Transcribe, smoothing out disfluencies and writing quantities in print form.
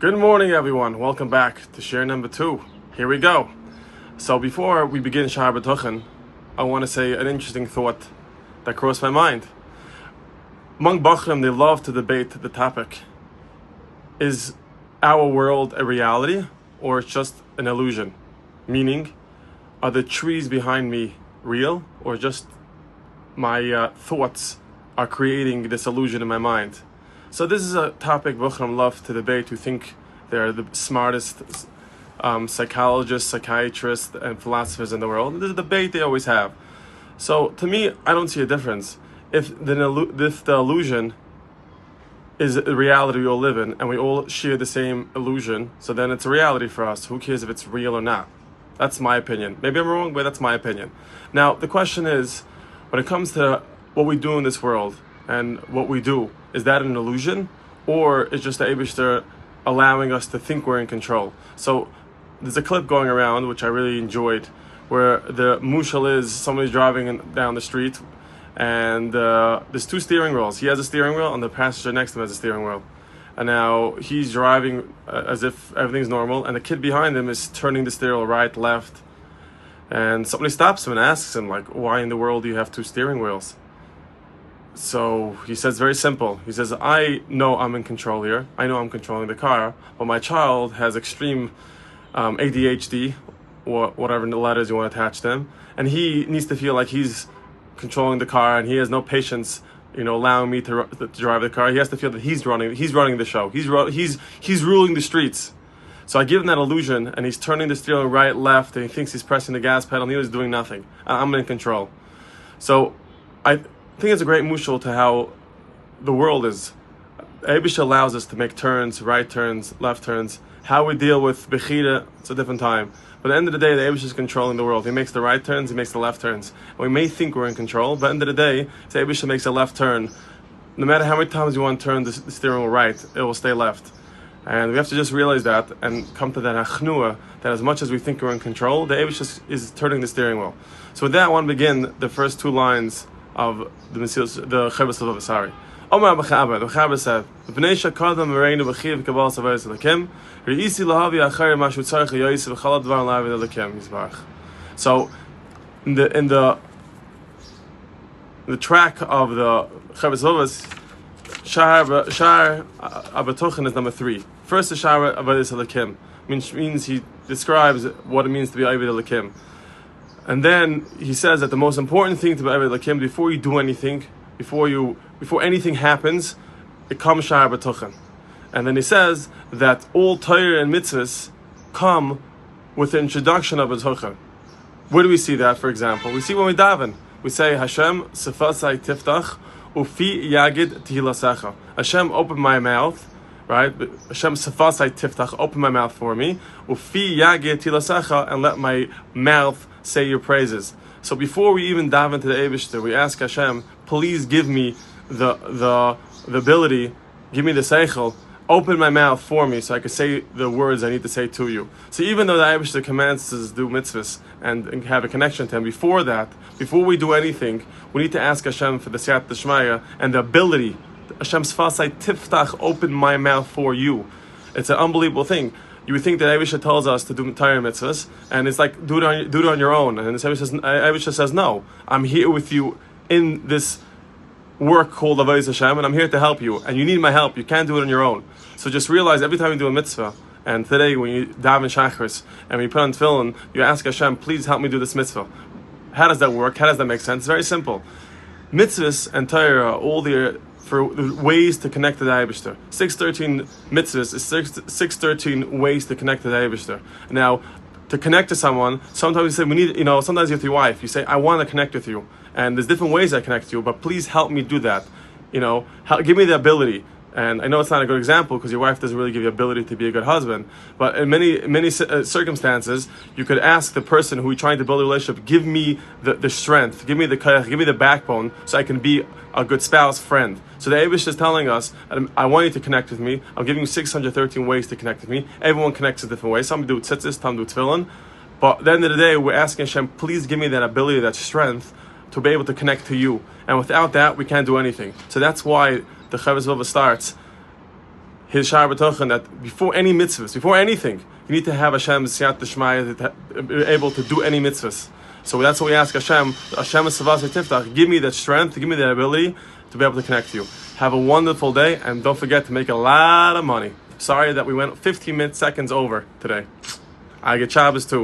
Good morning, everyone. Welcome back to share number 2. Here we go. So before we begin Sha'ar B'Tochen, I want to say an interesting thought that crossed my mind. Among Bachrim, they love to debate the topic: is our world a reality or it's just an illusion? Meaning, are the trees behind me real or just my thoughts are creating this illusion in my mind? So this is a topic Bachrim love to debate, who think they're the smartest psychologists, psychiatrists, and philosophers in the world. This is a debate they always have. So to me, I don't see a difference. If the illusion is a reality we all live in, and we all share the same illusion, so then it's a reality for us. Who cares if it's real or not? That's my opinion. Maybe I'm wrong, but that's my opinion. Now, the question is, when it comes to what we do in this world and what we do, is that an illusion, or is just the Eibishter allowing us to think we're in control? So there's a clip going around which I really enjoyed, where the mushal is somebody's driving down the street, and there's 2 steering wheels. He has a steering wheel, and the passenger next to him has a steering wheel. And now he's driving as if everything's normal, and the kid behind him is turning the steering wheel right, left. And somebody stops him and asks him, like, why in the world do you have 2 steering wheels? So he says, very simple. He says, I know I'm in control here. I know I'm controlling the car, but my child has extreme ADHD, or whatever the letters you want to attach to him, and he needs to feel like he's controlling the car, and he has no patience, allowing me to drive the car. He has to feel that he's running the show. He's ruling the streets. So I give him that illusion, and he's turning the steering right, left, and he thinks he's pressing the gas pedal, and he was doing nothing. I'm in control. So I think it's a great mushal to how the world is. Eibush allows us to make turns, right turns, left turns. How we deal with Bechira, it's a different time. But at the end of the day, the Eibush is controlling the world. He makes the right turns, he makes the left turns. And we may think we're in control, but at the end of the day, the Eibush makes a left turn. No matter how many times you want to turn the steering wheel right, it will stay left. And we have to just realize that and come to that achnua, that as much as we think we're in control, the Eibush is turning the steering wheel. So with that, I want to begin the first 2 lines of the Chovos HaLevavos. Sorry. Omar B'Chaber, the Chaber said, "V'nei shakadam v'reinu v'chiv v'kabal savayis l'kim, re'isi lahavi achari mashu tzarech yoyis v'chalad dvar lavi l'kim yizbarach." So, in the track of the Chovos HaLevavos, Sha'ar B'Tochen is number 3. First, the Sha'ar Avodas Elokim, which means he describes what it means to be Oved Elokim. And then he says that the most important thing to be Oved Elokim, before you do anything, before anything happens, it comes Sha'ar B'Tochen. And then he says that all Torah and mitzvahs come with the introduction of B'Tochen. Where do we see that, for example? We see when we daven. We say, Hashem, Sefasai Tiftach, Ufi Yagid Tihilasecha. Hashem, open my mouth, right? Hashem, Sefasai Tiftach, open my mouth for me. Ufi Yagid Tihilasecha, and let my mouth say your praises. So before we even dive into the Eibishter, we ask Hashem, please give me the ability, give me the seichel, open my mouth for me so I can say the words I need to say to you. So even though the Eibishter commands us to do mitzvahs and have a connection to Him, before we do anything, we need to ask Hashem for the siyat d'shmaya and the ability. Hashem's fasai tiftach, open my mouth for you. It's an unbelievable thing. You would think that Eibishter tells us to do Torah mitzvahs, and it's like, do it on your own. And Eibishter says, no, I'm here with you in this work called Avodas Hashem, and I'm here to help you, and you need my help. You can't do it on your own. So just realize every time you do a mitzvah, and today when you daven shachris, and when you put on tefillin, you ask Hashem, please help me do this mitzvah. How does that work? How does that make sense? It's very simple. Mitzvahs and Torah are all there for ways to connect to the Eibishter. 613 mitzvahs is 613 ways to connect to the Eibishter. Now, to connect to someone, sometimes you say, we need, sometimes with your wife, you say, I want to connect with you. And there's different ways I connect to you, but please help me do that. Give me the ability. And I know it's not a good example because your wife doesn't really give you the ability to be a good husband. But in many circumstances, you could ask the person who you're trying to build a relationship, give me the strength, give me the koyach, give me the backbone so I can be a good spouse, friend. So the Eibush is telling us, I want you to connect with me. I'm giving you 613 ways to connect with me. Everyone connects a different way. Some do tzitzis, some do tefillin. But at the end of the day, we're asking Hashem, please give me that ability, that strength to be able to connect to you. And without that, we can't do anything. So that's why the Chovos HaLevavos starts, his Shar B'Tochen that before any mitzvahs, before anything, you need to have Hashem's Siyat D'Shmaya to be able to do any mitzvahs. So that's what we ask Hashem. Hashem is Savas Tiftach. Give me that strength, give me that ability to be able to connect to you. Have a wonderful day, and don't forget to make a lot of money. Sorry that we went 15 seconds over today. I get Shabbos too.